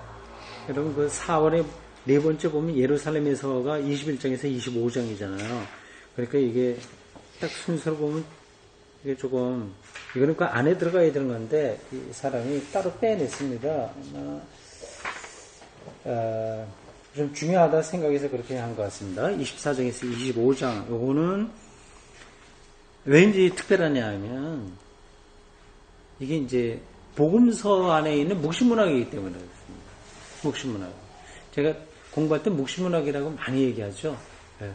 여러분 그 4월에 네 번째 보면 예루살렘에서가 21장에서 25장이잖아요. 그러니까 이게 딱 순서로 보면 이게 조금, 이거는 그 안에 들어가야 되는 건데, 이 사람이 따로 빼냈습니다. 좀 중요하다 생각해서 그렇게 한 것 같습니다. 24장에서 25장, 요거는 왠지 특별하냐 하면, 이게 이제 복음서 안에 있는 묵시문학이기 때문에 그렇습니다. 묵시문학. 제가 공부할 때 묵시문학이라고 많이 얘기하죠.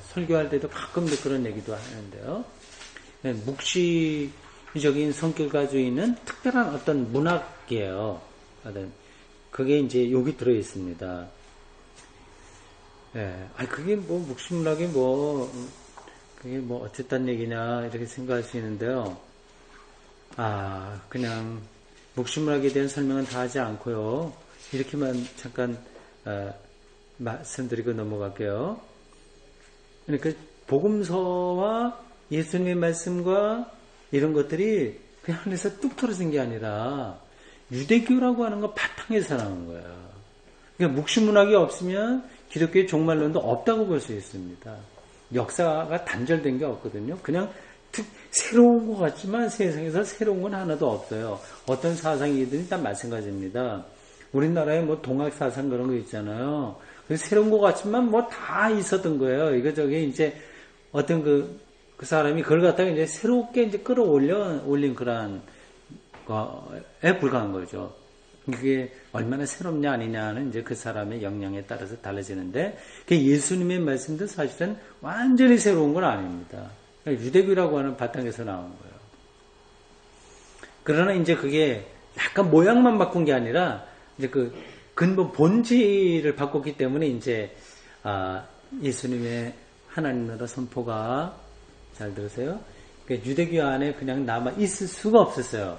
설교할 때도 가끔 그런 얘기도 하는데요. 묵시적인 성격을 가지고 있는 특별한 어떤 문학이에요. 그게 이제 여기 들어 있습니다. 그게 뭐 묵시문학이 그게 어쨌단 얘기냐 이렇게 생각할 수 있는데요. 그냥 묵시문학에 대한 설명은 다 하지 않고요. 이렇게만 잠깐 말씀드리고 넘어갈게요. 그러니까 복음서와 예수님의 말씀과 이런 것들이 그냥 하늘에서 뚝 떨어진 게 아니라 유대교라고 하는 거 바탕에서 나온 거예요. 그러니까 묵시문학이 없으면 기독교의 종말론도 없다고 볼 수 있습니다. 역사가 단절된 게 없거든요. 그냥 새로운 것 같지만 세상에서 새로운 건 하나도 없어요. 어떤 사상이든 다 마찬가지입니다. 우리나라에 동학 사상 그런 거 있잖아요. 새로운 것 같지만 다 있었던 거예요. 이거저게 이제 어떤 그 사람이 그걸 갖다가 이제 새롭게 이제 올린 그런 거에 불과한 거죠. 그게 얼마나 새롭냐 아니냐는 이제 그 사람의 역량에 따라서 달라지는데, 예수님의 말씀도 사실은 완전히 새로운 건 아닙니다. 유대교라고 하는 바탕에서 나온 거예요. 그러나 이제 그게 약간 모양만 바꾼 게 아니라 이제 그 근본 본질을 바꿨기 때문에 이제 예수님의 하나님 나라 선포가, 잘 들으세요? 유대교 안에 그냥 남아 있을 수가 없었어요.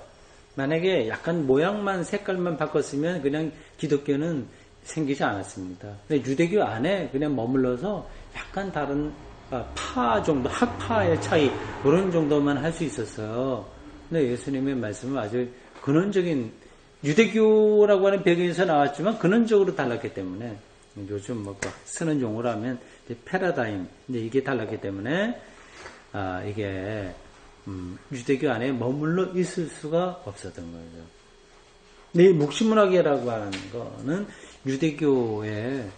만약에 약간 모양만 색깔만 바꿨으면 그냥 기독교는 생기지 않았습니다. 근데 유대교 안에 그냥 머물러서 약간 다른 파 정도, 학파의 차이 그런 정도만 할 수 있었어요. 근데 예수님의 말씀은 아주 근원적인, 유대교라고 하는 배경에서 나왔지만 근원적으로 달랐기 때문에, 요즘 쓰는 용어로 하면 패러다임, 이게 달랐기 때문에 이게 유대교 안에 머물러 있을 수가 없었던 거죠. 근데 이 묵시문학이라고 하는 거는 유대교의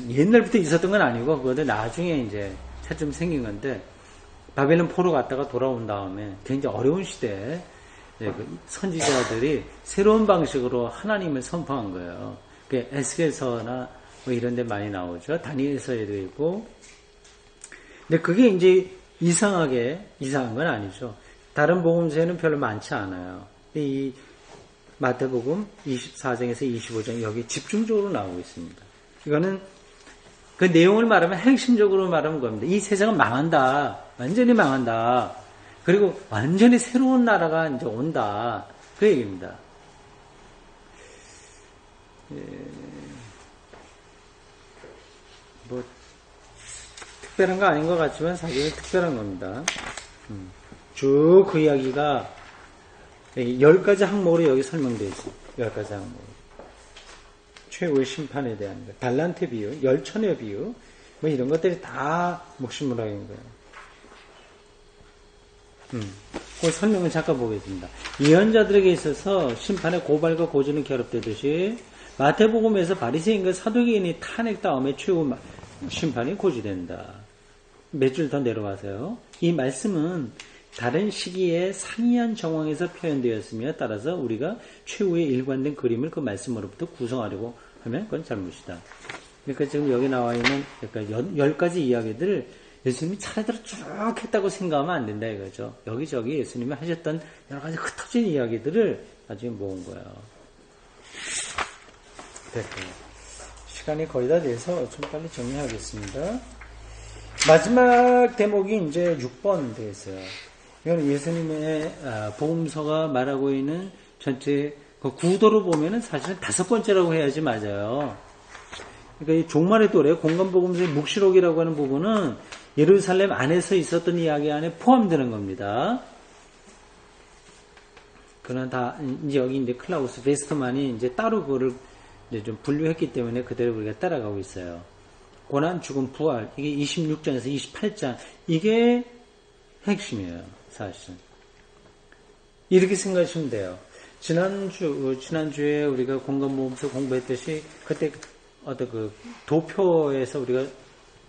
옛날부터 있었던 건 아니고, 그것도 나중에 이제 차츰 생긴 건데, 바벨론 포로 갔다가 돌아온 다음에 굉장히 어려운 시대에 선지자들이 새로운 방식으로 하나님을 선포한 거예요. 에스겔서나 이런 데 많이 나오죠. 다니엘서에도 있고. 근데 그게 이제 이상한 건 아니죠. 다른 복음서에는 별로 많지 않아요. 이 마태복음 24장에서 25장 여기 집중적으로 나오고 있습니다. 이거는 그 내용을 말하면 핵심적으로 말하면 겁니다. 이 세상은 망한다. 완전히 망한다. 그리고 완전히 새로운 나라가 이제 온다. 그 얘기입니다. 특별한 거 아닌 것 같지만 사실은 특별한 겁니다. 쭉 그 이야기가 10가지 항목으로 여기 설명되어 있어요. 10가지 항목. 최후의 심판에 대한 거, 달란트 비유, 열처녀 비유, 이런 것들이 다 묵시문학인 거예요. 그 설명을 잠깐 보겠습니다. 예언자들에게 있어서 심판의 고발과 고지는 결합되듯이 마태복음에서 바리새인과 사두개인이 탄핵 다음에 최후 심판이 고지된다. 몇 줄 더 내려가세요. 이 말씀은 다른 시기에 상이한 정황에서 표현되었으며 따라서 우리가 최후의 일관된 그림을 그 말씀으로부터 구성하려고 하면 그건 잘못이다. 그러니까 지금 여기 나와 있는 10가지 이야기들을 예수님이 차례대로 쭉 했다고 생각하면 안 된다 이거죠. 여기저기 예수님이 하셨던 여러 가지 흩어진 이야기들을 나중에 모은 거예요. 됐고요. 시간이 거의 다 돼서 좀 빨리 정리하겠습니다. 마지막 대목이 이제 6번 되어 있어요. 이건 예수님의 복음서가 말하고 있는 전체 그 구도로 보면은 사실은 5번째라고 해야지 맞아요. 그러니까 이 종말의 또래 공간복음서의 묵시록이라고 하는 부분은 예루살렘 안에서 있었던 이야기 안에 포함되는 겁니다. 그러나 다 이제 여기 이제 클라우스 베스트만이 이제 따로 그거를 이제 좀 분류했기 때문에 그대로 우리가 따라가고 있어요. 고난, 죽음, 부활 이게 26장에서 28장 이게 핵심이에요, 사실. 이렇게 생각하시면 돼요. 지난주에 우리가 공간보험서 공부했듯이 그때 어떤 그 도표에서 우리가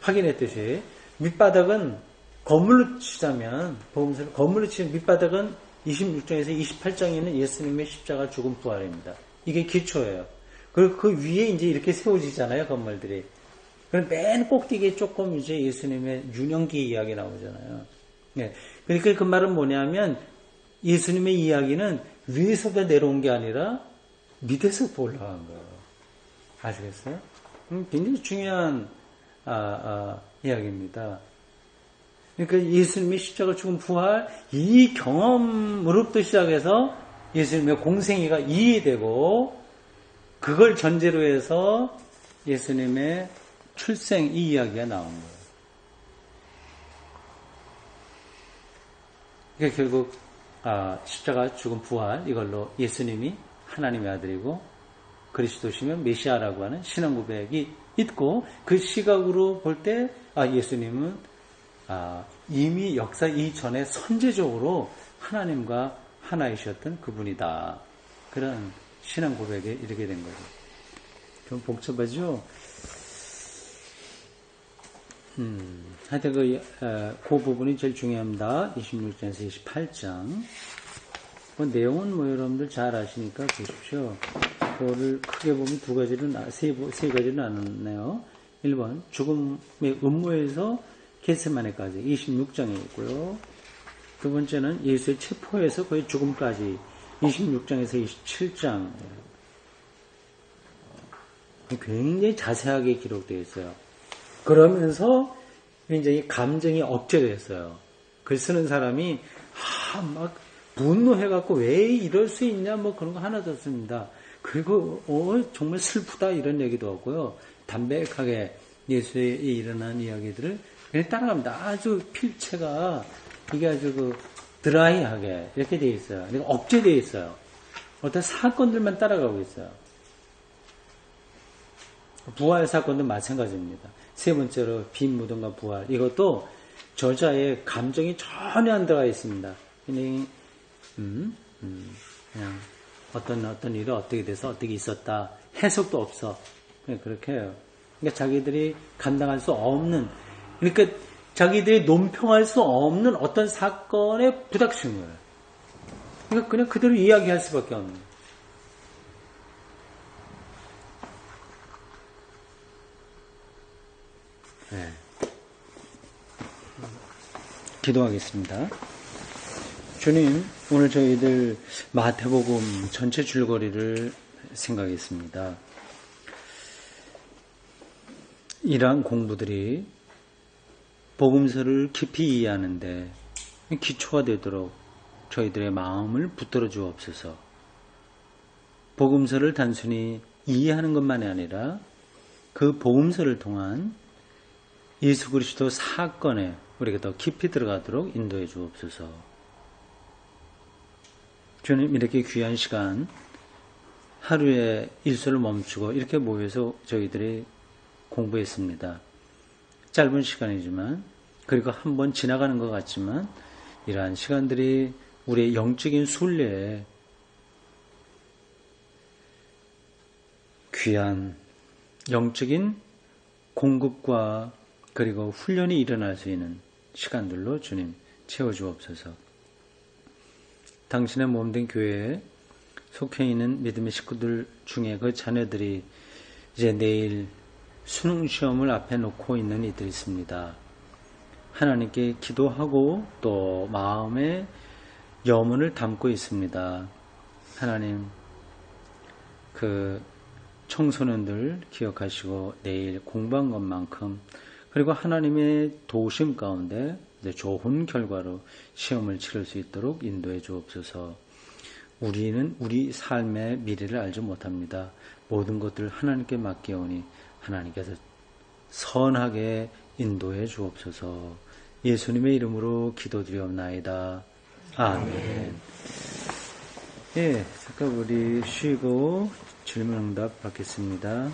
확인했듯이 밑바닥은 건물로 치자면 보험서를 건물로 치면 밑바닥은 26장에서 28장에 있는 예수님의 십자가 죽음 부활입니다. 이게 기초예요. 그리고 그 위에 이제 이렇게 세워지잖아요, 건물들이. 그럼 맨 꼭대기에 조금 이제 예수님의 유년기 이야기 나오잖아요. 네. 그러니까 그 말은 뭐냐면 예수님의 이야기는 위에서부터 내려온 게 아니라 밑에서부터 올라간 거예요. 아시겠어요? 굉장히 중요한 이야기입니다. 그러니까 예수님의 십자가 죽음 부활 이 경험으로부터 시작해서 예수님의 공생애가 이해되고 그걸 전제로 해서 예수님의 출생 이 이야기가 나온 거예요. 그러니까 결국 십자가 죽음 부활 이걸로 예수님이 하나님의 아들이고 그리스도시면 메시아라고 하는 신앙 고백이 있고 그 시각으로 볼 때 예수님은 이미 역사 이전에 선제적으로 하나님과 하나이셨던 그분이다. 그런 신앙 고백에 이르게 된 거죠. 좀 복잡하죠? 하여튼 그 부분이 제일 중요합니다. 26장에서 28장. 내용은 여러분들 잘 아시니까 보십시오. 그거를 크게 보면 세 가지로 나눴네요. 1번, 죽음의 음모에서 겟세마네까지 26장에 있고요. 두 번째는 예수의 체포에서 거의 죽음까지 26장에서 27장. 굉장히 자세하게 기록되어 있어요. 그러면서 굉장히 감정이 억제됐어요. 글 쓰는 사람이 막 분노해갖고 왜 이럴 수 있냐 그런 거 하나도 없습니다. 그리고 정말 슬프다 이런 얘기도 없고요. 담백하게 예수에 일어난 이야기들을 그냥 따라갑니다. 아주 필체가 이게 아주 드라이하게 이렇게 돼 있어요. 그러니까 억제되어 있어요. 어떤 사건들만 따라가고 있어요. 부활 사건도 마찬가지입니다. 세 번째로 빈 무덤과 부활. 이것도 저자의 감정이 전혀 안 들어가 있습니다. 그냥 어떤 일이 어떻게 돼서 어떻게 있었다. 해석도 없어. 그냥 그렇게 해요. 그러니까 자기들이 감당할 수 없는, 그러니까 자기들이 논평할 수 없는 어떤 사건에 부닥친 거예요. 그러니까 그냥 그대로 이야기할 수밖에 없는 거예요. 네. 기도하겠습니다. 주님, 오늘 저희들 마태복음 전체 줄거리를 생각했습니다. 이러한 공부들이 복음서를 깊이 이해하는데 기초가 되도록 저희들의 마음을 붙들어 주옵소서. 복음서를 단순히 이해하는 것만이 아니라 그 복음서를 통한 예수 그리스도 사건에 우리가 더 깊이 들어가도록 인도해 주옵소서. 주님, 이렇게 귀한 시간 하루에 일소를 멈추고 이렇게 모여서 저희들이 공부했습니다. 짧은 시간이지만, 그리고 한번 지나가는 것 같지만 이러한 시간들이 우리의 영적인 순례에 귀한 영적인 공급과 그리고 훈련이 일어날 수 있는 시간들로 주님 채워주옵소서. 당신의 몸된 교회에 속해 있는 믿음의 식구들 중에 그 자녀들이 이제 내일 수능시험을 앞에 놓고 있는 이들이 있습니다. 하나님께 기도하고 또 마음에 염원을 담고 있습니다. 하나님, 그 청소년들 기억하시고 내일 공부한 것만큼 그리고 하나님의 도우심 가운데 좋은 결과로 시험을 치를 수 있도록 인도해 주옵소서. 우리는 우리 삶의 미래를 알지 못합니다. 모든 것들을 하나님께 맡기오니 하나님께서 선하게 인도해 주옵소서. 예수님의 이름으로 기도드리옵나이다. 아멘. 예, 잠깐 우리 쉬고 질문응답 받겠습니다.